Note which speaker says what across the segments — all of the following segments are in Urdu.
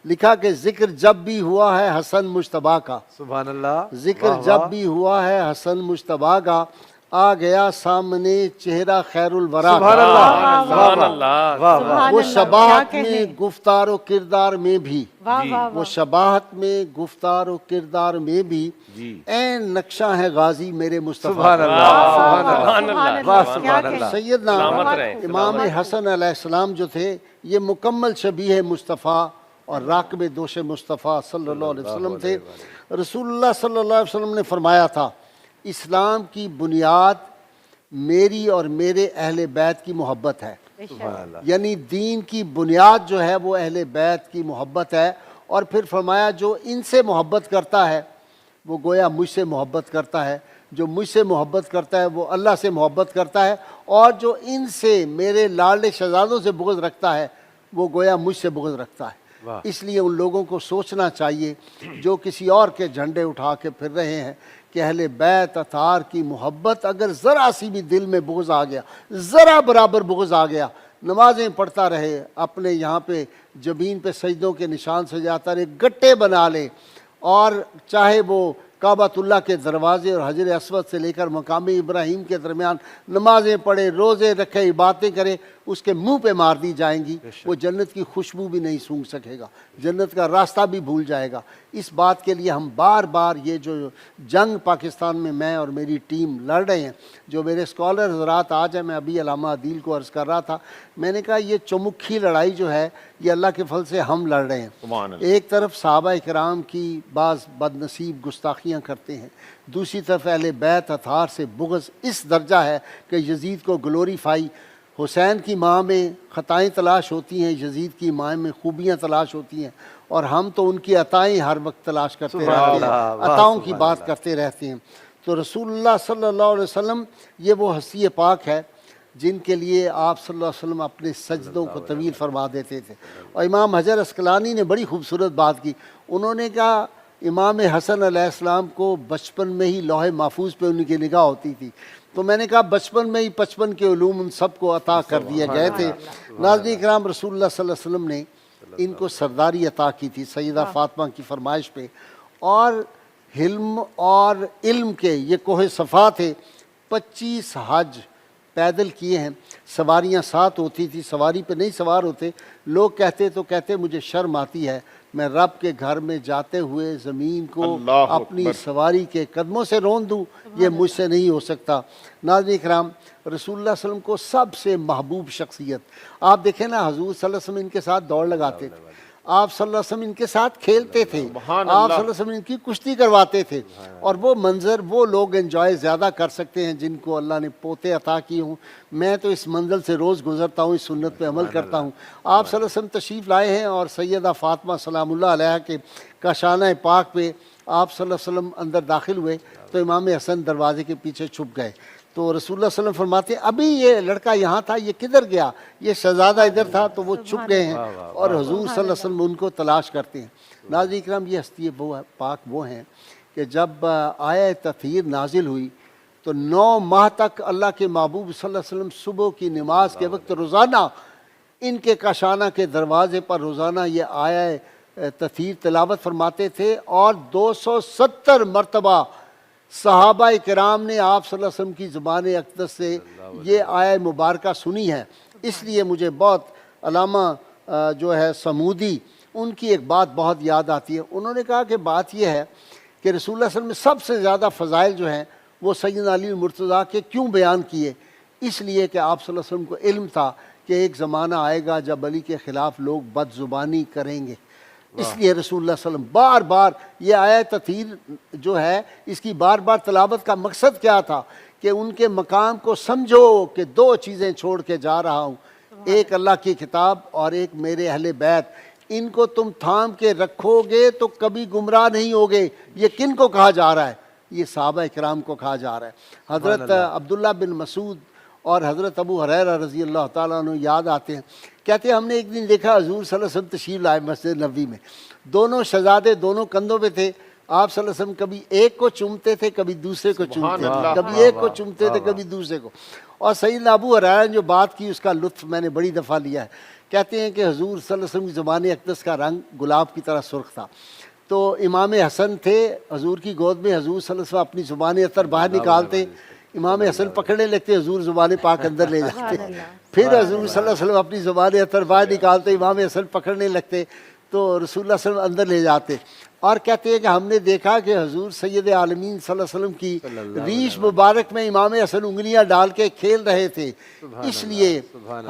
Speaker 1: لکھا کہ ذکر جب بھی ہوا ہے حسن مجتبیٰ کا،
Speaker 2: سبحان اللہ،
Speaker 1: ذکر جب بھی ہوا ہے حسن مجتبیٰ کا، آ گیا سامنے چہرہ خیر الورا
Speaker 2: سبحان
Speaker 1: کا۔
Speaker 2: اللہ،
Speaker 3: سبحان اللہ،
Speaker 2: واہ واہ،
Speaker 1: وہ شباہت میں گفتار و کردار میں بھی، وہ شباہت میں گفتار و کردار میں بھی این نقشہ ہے غازی میرے مصطفیٰ
Speaker 2: سبحان
Speaker 1: کا۔
Speaker 2: اللہ، سبحان اللہ،
Speaker 3: سبحان اللہ،
Speaker 2: واہ سبحان اللہ،
Speaker 1: سیدنا
Speaker 3: سلامت رہے،
Speaker 1: امام حسن علیہ السلام جو تھے یہ مکمل شبیہ مصطفیٰ اور راکب دوش مصطفیٰ صلی اللہ علیہ وسلم تھے۔ رسول اللہ صلی اللہ علیہ وسلم نے فرمایا تھا اسلام کی بنیاد میری اور میرے اہل بیت کی محبت ہے،
Speaker 2: سبحان اللہ،
Speaker 1: یعنی دین کی بنیاد جو ہے وہ اہل بیت کی محبت ہے۔ اور پھر فرمایا جو ان سے محبت کرتا ہے وہ گویا مجھ سے محبت کرتا ہے، جو مجھ سے محبت کرتا ہے وہ اللہ سے محبت کرتا ہے، اور جو ان سے میرے لاڈلے شہزادوں سے بغض رکھتا ہے وہ گویا مجھ سے بغض رکھتا ہے۔ اس لیے ان لوگوں کو سوچنا چاہیے جو کسی اور کے جھنڈے اٹھا کے پھر رہے ہیں کہ اہل بیت اطہار کی محبت اگر ذرا سی بھی دل میں بغض آ گیا، ذرا برابر بغض آ گیا، نمازیں پڑھتا رہے، اپنے یہاں پہ جبین پہ سجدوں کے نشان سے جاتا رہے، گٹے بنا لے، اور چاہے وہ کعبۃ اللہ کے دروازے اور حجر اسود سے لے کر مقام ابراہیم کے درمیان نمازیں پڑھے، روزے رکھے، باتیں کرے، اس کے منہ پہ مار دی جائیں گی، وہ جنت کی خوشبو بھی نہیں سونگھ سکے گا، جنت کا راستہ بھی بھول جائے گا۔ اس بات کے لیے ہم بار بار یہ جو جنگ پاکستان میں میں اور میری ٹیم لڑ رہے ہیں، جو میرے اسکالر حضرات آج ہیں، میں ابھی علامہ عدیل کو عرض کر رہا تھا، میں نے کہا یہ چمکھی لڑائی جو ہے یہ اللہ کے فضل سے ہم لڑ رہے ہیں۔ ایک طرف صحابہ کرام کی بعض بد نصیب گستاخیاں کرتے ہیں، دوسری طرف اہل بیت اطہار سے بغض اس درجہ ہے کہ یزید کو گلوریفائی، حسین کی ماں میں خطائیں تلاش ہوتی ہیں، یزید کی ماں میں خوبیاں تلاش ہوتی ہیں، اور ہم تو ان کی عطائیں ہر وقت تلاش کرتے رہتے ہیں، عطاؤں کی بات کرتے رہتے ہیں۔ تو رسول اللہ صلی اللہ علیہ وسلم یہ وہ ہستی پاک ہے جن کے لیے آپ صلی اللہ علیہ وسلم اپنے سجدوں کو طویل فرما دیتے تھے۔ اور امام حجر عسقلانی نے بڑی خوبصورت بات کی، انہوں نے کہا امام حسن علیہ السلام کو بچپن میں ہی لوح محفوظ پہ ان کی نگاہ ہوتی تھی، تو میں نے کہا بچپن میں ہی 55 کے علوم ان سب کو عطا کر دیے گئے تھے۔ ناظرین کرام، رسول اللہ صلی اللہ علیہ وسلم نے ان کو سرداری عطا کی تھی سیدہ فاطمہ کی فرمائش پہ، اور حلم اور علم کے یہ کوہ صفا تھے۔ 25 حج پیدل کیے ہیں، سواریاں ساتھ ہوتی تھی، سواری پہ نہیں سوار ہوتے، لوگ کہتے مجھے شرم آتی ہے میں رب کے گھر میں جاتے ہوئے زمین کو اپنی سواری کے قدموں سے رون دوں، یہ مجھ سے نہیں ہو سکتا۔ ناظرین کرام، رسول اللہ صلی اللہ علیہ وسلم کو سب سے محبوب شخصیت، آپ دیکھیں نا حضور صلی اللہ علیہ وسلم ان کے ساتھ دوڑ لگاتے تھے، آپ صلی اللہ علیہ وسلم ان کے ساتھ کھیلتے تھے، آپ صلی اللہ علیہ وسلم ان کی کشتی کرواتے تھے، اور وہ منظر وہ لوگ انجوائے زیادہ کر سکتے ہیں جن کو اللہ نے پوتے عطا کیے ہوں۔ میں تو اس منزل سے روز گزرتا ہوں، اس سنت پہ عمل کرتا ہوں۔ آپ صلی اللہ علیہ وسلم تشریف لائے ہیں اور سیدہ فاطمہ سلام اللہ علیہ کے کاشانہ پاک پہ آپ صلی اللہ علیہ وسلم اندر داخل ہوئے تو امام حسن دروازے کے پیچھے چھپ گئے، تو رسول اللہ صلی اللہ علیہ وسلم فرماتے ہیں ابھی یہ لڑکا یہاں تھا، یہ کدھر گیا؟ یہ شہزادہ ادھر تھا، تو وہ چھپ گئے ہیں، اور حضور صلی اللہ علیہ وسلم ان کو تلاش کرتے ہیں۔ ناظرین کرام، یہ ہستی پاک وہ ہیں کہ جب آیہ تطہیر نازل ہوئی تو 9 ماہ تک اللہ کے محبوب صلی اللہ علیہ وسلم صبح کی نماز کے وقت روزانہ ان کے کاشانہ کے دروازے پر روزانہ یہ آیہ تطہیر تلاوت فرماتے تھے، اور 270 مرتبہ صحابہ کرام نے آپ صلی اللہ علیہ وسلم کی زبان اقدس سے یہ آیہ مبارکہ سنی ہے۔ اس لیے مجھے بہت علامہ جو ہے سمودی، ان کی ایک بات بہت یاد آتی ہے، انہوں نے کہا کہ بات یہ ہے کہ رسول اللہ صلی اللہ علیہ وسلم میں سب سے زیادہ فضائل جو ہیں وہ سیدنا علی المرتضیٰ کے کیوں بیان کیے؟ اس لیے کہ آپ صلی اللہ علیہ وسلم کو علم تھا کہ ایک زمانہ آئے گا جب علی کے خلاف لوگ بد زبانی کریں گے، اس لیے رسول اللہ صلی اللہ علیہ وسلم بار بار یہ آیت تطہیر جو ہے اس کی بار بار تلاوت کا مقصد کیا تھا کہ ان کے مقام کو سمجھو کہ 2 چیزیں چھوڑ کے جا رہا ہوں، ایک اللہ کی کتاب اور ایک میرے اہل بیت، ان کو تم تھام کے رکھو گے تو کبھی گمراہ نہیں ہوگے۔ یہ کن کو کہا جا رہا ہے؟ یہ صحابہ کرام کو کہا جا رہا ہے۔ حضرت عبداللہ بن مسعود اور حضرت ابو ہریرہ رضی اللہ تعالیٰ عنہ یاد آتے ہیں، کہتے ہیں ہم نے ایک دن دیکھا حضور صلی اللہ علیہ وسلم تشریف لائے مسجد نبوی میں، دونوں شہزادے دونوں کندھوں پہ تھے، آپ صلی اللہ علیہ وسلم کبھی ایک کو چومتے تھے کبھی دوسرے کو چومتے تھے، کبھی ایک کو چومتے تھے کبھی دوسرے کو۔ اور سیدنا ابو ہریرہ نے جو بات کی اس کا لطف میں نے بڑی دفعہ لیا ہے کہتے ہیں کہ حضور صلی اللہ علیہ وسلم کی زبان اقدس کا رنگ گلاب کی طرح سرخ تھا. تو امام حسن تھے حضور کی گود میں, حضور صلی اللہ علیہ وسلم اپنی زبان عطر باہر نکالتے, امام حسن پکڑنے لگتے, حضور زبان پاک اندر لے جاتے. پھر حضور صلی اللہ علیہ وسلم اپنی زبان عطر باہر نکالتے, امام حسن پکڑنے لگتے تو رسول اللہ صلی اللہ علیہ وسلم اندر لے جاتے. اور کہتے ہیں کہ ہم نے دیکھا کہ حضور سید عالمین صلی اللہ علیہ وسلم کی ریش مبارک میں امام حسن انگلیاں ڈال کے کھیل رہے تھے. اس لیے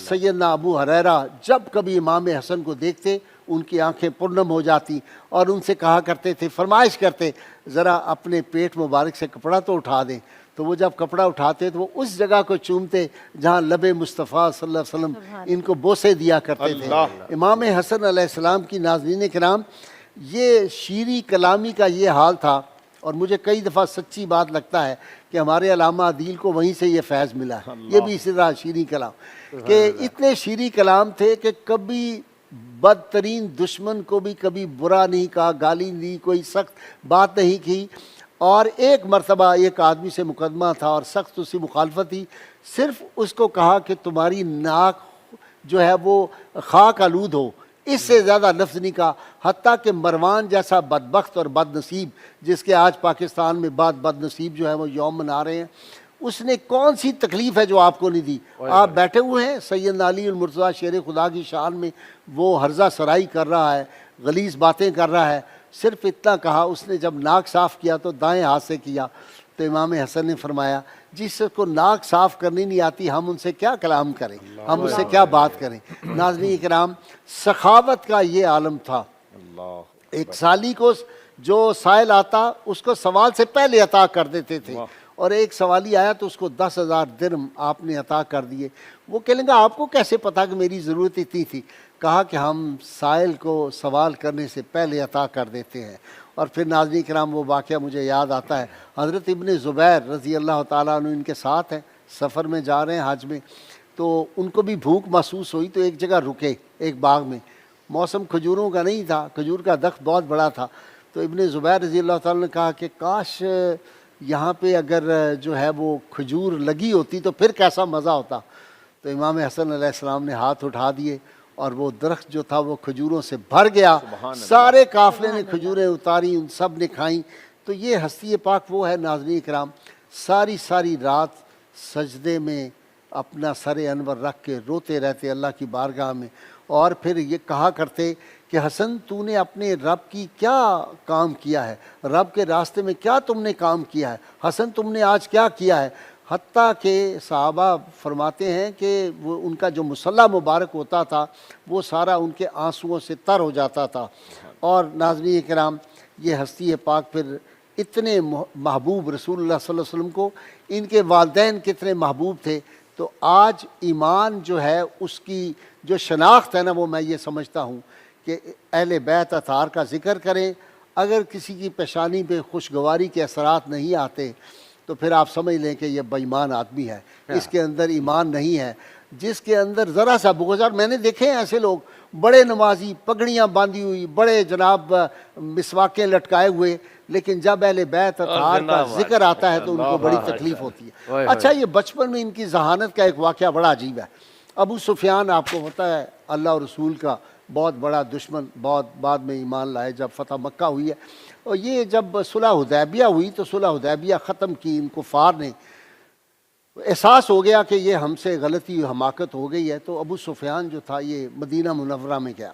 Speaker 1: سیدنا ابو ہریرہ جب کبھی امام حسن کو دیکھتے ان کی آنکھیں پرنم ہو جاتی اور ان سے کہا کرتے تھے, فرمائش کرتے, ذرا اپنے پیٹ مبارک سے کپڑا تو اٹھا دیں. تو وہ جب کپڑا اٹھاتے تو وہ اس جگہ کو چومتے جہاں لب مصطفیٰ صلی اللہ علیہ وسلم ان کو بوسے دیا کرتے تھے. امام حسن علیہ السلام کی ناظرین کرام, یہ شیریں کلامی کا یہ حال تھا. اور مجھے کئی دفعہ سچی بات لگتا ہے کہ ہمارے علامہ عدیل کو وہیں سے یہ فیض ملا ہے. یہ بھی اسی طرح شیریں کلام کہ اتنے شیریں کلام تھے کہ کبھی بدترین دشمن کو بھی کبھی برا نہیں کہا, گالی نہیں, کوئی سخت بات نہیں کی. اور ایک مرتبہ ایک آدمی سے مقدمہ تھا اور سخت اس کی مخالفت تھی, صرف اس کو کہا کہ تمہاری ناک جو ہے وہ خاک آلود ہو, اس سے زیادہ لفظ نہیں کہا. حتیٰ کہ مروان جیسا بدبخت اور بد نصیب, جس کے آج پاکستان میں بد نصیب جو ہے وہ یوم منا رہے ہیں, اس نے کون سی تکلیف ہے جو آپ کو نہیں دی. آپ بیٹھے ہوئے ہیں, سیدنا علی المرتضیٰ شیر خدا کی شان میں وہ ہرزہ سرائی کر رہا ہے, غلیظ باتیں کر رہا ہے. صرف اتنا کہا اس نے, جب ناک صاف کیا تو دائیں ہاتھ سے کیا. تو امام حسن نے فرمایا جس کو ناک صاف کرنی نہیں آتی ہم ان سے کیا کلام کریں, ہم ان سے کیا بات کریں. ناظرین کرام, سخاوت کا یہ عالم تھا. ایک سالی کو جو سائل آتا اس کو سوال سے پہلے عطا کر دیتے تھے, اور ایک سوالی آیا تو اس کو 10,000 درم آپ نے عطا کر دیے. وہ کہنے گا آپ کو کیسے پتا کہ میری ضرورت اتنی تھی؟ کہا کہ ہم سائل کو سوال کرنے سے پہلے عطا کر دیتے ہیں. اور پھر ناظرین کرام وہ واقعہ مجھے یاد آتا ہے, حضرت ابن زبیر رضی اللہ تعالیٰ عنہ ان کے ساتھ ہیں, سفر میں جا رہے ہیں حج میں, تو ان کو بھی بھوک محسوس ہوئی تو ایک جگہ رکے ایک باغ میں. موسم کھجوروں کا نہیں تھا, کھجور کا درخت بہت بڑا تھا. تو ابن زبیر رضی اللہ تعالیٰ نے کہا کہ کاش یہاں پہ اگر جو ہے وہ کھجور لگی ہوتی تو پھر کیسا مزہ ہوتا. تو امام حسن علیہ السلام نے ہاتھ اٹھا دیے اور وہ درخت جو تھا وہ کھجوروں سے بھر گیا. سارے قافلے نے کھجوریں اتاری, ان سب نے کھائیں. تو یہ ہستی پاک وہ ہے ناظرین کرام, ساری رات سجدے میں اپنا سر انور رکھ کے روتے رہتے اللہ کی بارگاہ میں, اور پھر یہ کہا کرتے کہ حسن تو نے اپنے رب کی کیا کام کیا ہے, رب کے راستے میں کیا تم نے کام کیا ہے, حسن تم نے آج کیا کیا ہے. حتیٰ کہ صحابہ فرماتے ہیں کہ وہ ان کا جو مصلی مبارک ہوتا تھا وہ سارا ان کے آنسوؤں سے تر ہو جاتا تھا. اور ناظرین کرام, یہ ہستی پاک پھر اتنے محبوب رسول اللہ صلی اللہ علیہ وسلم کو, ان کے والدین کتنے محبوب تھے. تو آج ایمان جو ہے اس کی جو شناخت ہے نا, وہ میں یہ سمجھتا ہوں کہ اہل بیت اطہار کا ذکر کریں, اگر کسی کی پیشانی پہ خوشگواری کے اثرات نہیں آتے تو پھر آپ سمجھ لیں کہ یہ بے ایمان آدمی ہے, اس کے اندر ایمان نہیں ہے. جس کے اندر ذرا سا بغض, اور میں نے دیکھے ہیں ایسے لوگ بڑے نمازی, پگڑیاں باندھی ہوئی, بڑے جناب مسواکیں لٹکائے ہوئے, لیکن جب اہل بیت اطہار کا ذکر آتا ہے تو ان کو بڑی تکلیف ہوتی ہے. اچھا, یہ بچپن میں ان کی ذہانت کا ایک واقعہ بڑا عجیب ہے. ابو سفیان آپ کو پتہ ہے اللہ اور رسول کا بہت بڑا دشمن, بہت بعد میں ایمان لائے جب فتح مکہ ہوئی ہے. اور یہ جب صلح حدیبیہ ہوئی تو صلح حدیبیہ ختم کی ان کفار نے, احساس ہو گیا کہ یہ ہم سے غلطی حماقت ہو گئی ہے. تو ابو سفیان جو تھا یہ مدینہ منورہ میں گیا,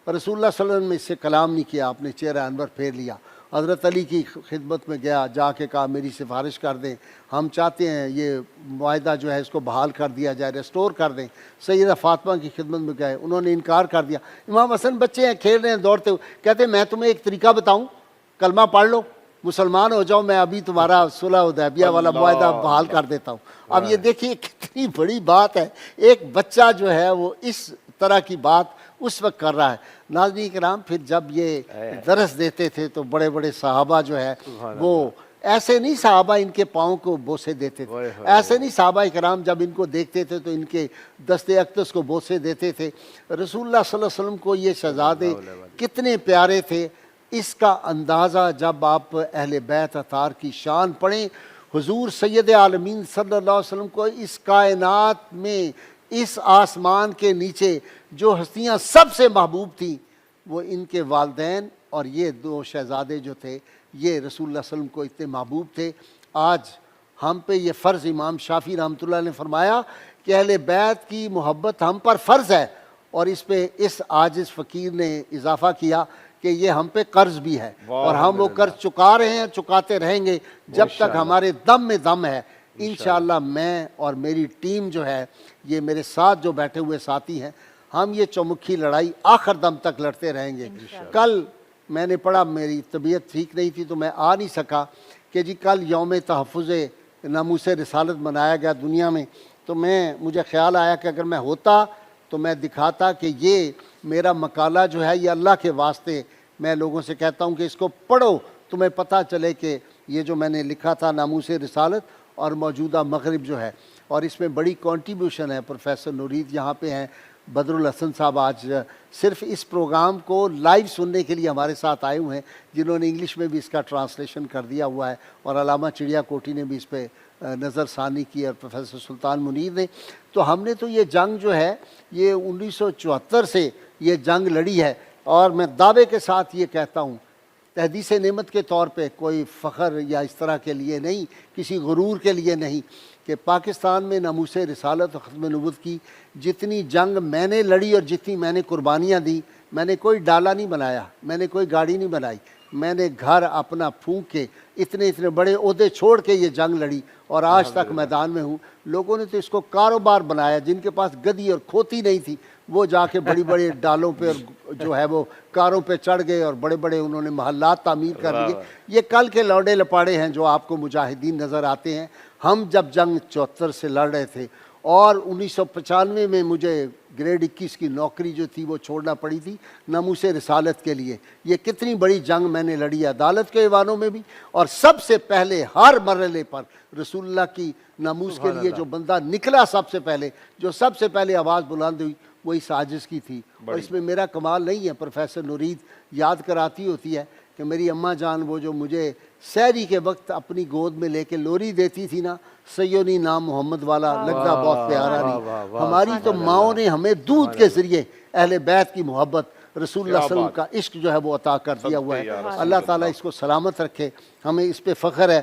Speaker 1: رسول اللہ صلی اللہ علیہ وسلم نے اس سے کلام نہیں کیا, آپ نے چہرہ انور پھیر لیا. حضرت علی کی خدمت میں گیا, جا کے کہا میری سفارش کر دیں, ہم چاہتے ہیں یہ معاہدہ جو ہے اس کو بحال کر دیا جائے, ریسٹور کر دیں. سیدہ فاطمہ کی خدمت میں گئے, انہوں نے انکار کر دیا. امام حسن بچے ہیں, کھیل رہے ہیں, دوڑتے ہوئے, کہتے ہیں میں تمہیں ایک طریقہ بتاؤں, کلمہ پڑھ لو, مسلمان ہو جاؤ, میں ابھی تمہارا صلح حدیبیہ والا معاہدہ بحال کر دیتا ہوں. اب یہ دیکھیے کتنی بڑی بات ہے, ایک بچہ جو ہے وہ اس طرح کی بات اس وقت کر رہا ہے. ناظرین کرام, پھر جب یہ درس دیتے تھے تو بڑے بڑے صحابہ جو ہے وہ ایسے نہیں, صحابہ ان کے پاؤں کو بوسے دیتے تھے, ایسے نہیں. صحابہ کرام جب ان کو دیکھتے تھے تو ان کے دست اقدس کو بوسے دیتے تھے. رسول اللہ صلی اللہ علیہ وسلم کو یہ شہزادے کتنے پیارے تھے, اس کا اندازہ جب آپ اہل بیت اطہار کی شان پڑھیں. حضور سید عالمین صلی اللہ علیہ وسلم کو اس کائنات میں اس آسمان کے نیچے جو ہستیاں سب سے محبوب تھیں وہ ان کے والدین اور یہ دو شہزادے جو تھے یہ رسول اللہ صلی اللہ علیہ وسلم کو اتنے محبوب تھے۔ آج ہم پہ یہ فرض امام شافعی رحمۃ اللہ نے فرمایا کہ اہل بیت کی محبت ہم پر فرض ہے، اور اس پہ اس عاجز فقیر نے اضافہ کیا کہ یہ ہم پہ قرض بھی ہے، اور ہم وہ قرض چکا رہے ہیں، چکاتے رہیں گے جب تک ہمارے دم میں دم ہے۔ انشاءاللہ میں اور میری ٹیم جو ہے، یہ میرے ساتھ جو بیٹھے ہوئے ساتھی ہیں، ہم یہ چومکھی لڑائی آخر دم تک لڑتے رہیں گے۔ کل میں نے پڑھا، میری طبیعت ٹھیک نہیں تھی تو میں آ نہیں سکا، کہ جی کل یوم تحفظ ناموس رسالت منایا گیا دنیا میں، تو مجھے خیال آیا کہ اگر میں ہوتا تو میں دکھاتا کہ یہ میرا مقالہ جو ہے یہ اللہ کے واسطے، میں لوگوں سے کہتا ہوں کہ اس کو پڑھو، تمہیں پتہ چلے کہ یہ جو میں نے لکھا تھا ناموس رسالت اور موجودہ مغرب جو ہے، اور اس میں بڑی کنٹریبیوشن ہے۔ پروفیسر نورید یہاں پہ ہیں، بدر الحسن صاحب آج صرف اس پروگرام کو لائیو سننے کے لیے ہمارے ساتھ آئے ہوئے ہیں، جنہوں نے انگلش میں بھی اس کا ٹرانسلیشن کر دیا ہوا ہے، اور علامہ چڑیا کوٹی نے بھی اس پہ نظر ثانی کی، اور پروفیسر سلطان منیر نے۔ تو ہم نے تو یہ جنگ جو ہے یہ 1974 سے یہ جنگ لڑی ہے، اور میں دعوے کے ساتھ یہ کہتا ہوں، تحدیث نعمت کے طور پہ، کوئی فخر یا اس طرح کے لیے نہیں، کسی غرور کے لیے نہیں، کہ پاکستان میں ناموس رسالت و ختم نبوت کی جتنی جنگ میں نے لڑی اور جتنی میں نے قربانیاں دی، میں نے کوئی ڈالا نہیں بنایا، میں نے کوئی گاڑی نہیں بنائی، میں نے گھر اپنا پھونک کے اتنے بڑے عہدے چھوڑ کے یہ جنگ لڑی، اور آج تک میدان میں ہوں۔ لوگوں نے تو اس کو کاروبار بنایا، جن کے پاس گدی اور کھوتی نہیں تھی وہ جا کے بڑی بڑے ڈالوں پہ اور جو ہے وہ کاروں پہ چڑھ گئے، اور بڑے بڑے انہوں نے محلات تعمیر کر لیے۔ یہ کل کے لوڈے لپاڑے ہیں جو آپ کو مجاہدین نظر آتے ہیں۔ ہم جب جنگ 74 سے لڑ رہے تھے، اور 1995 میں مجھے گریڈ 21 کی نوکری جو تھی وہ چھوڑنا پڑی تھی ناموس رسالت کے لیے۔ یہ کتنی بڑی جنگ میں نے لڑی ہے عدالت کے ایوانوں میں بھی، اور سب سے پہلے ہر مرحلے پر رسول اللہ کی ناموس کے لیے جو بندہ نکلا، سب سے پہلے جو سب سے پہلے آواز بلند ہوئی وہ اس عاجز کی تھی۔ اور اس میں میرا کمال نہیں ہے، پروفیسر نورید یاد کراتی ہوتی ہے کہ میری اماں جان وہ جو مجھے سحری کے وقت اپنی گود میں لے کے لوری دیتی تھی نا، سیونی نام محمد والا لگتا بہت پیارا نہیں۔ ہماری تو ماؤں نے ہمیں دودھ کے ذریعے اہل بیت کی محبت، رسول اللہ صلی اللہ علیہ وسلم کا عشق جو ہے وہ عطا کر دیا ہوا ہے۔ اللہ تعالیٰ اس کو سلامت رکھے، ہمیں اس پہ فخر ہے۔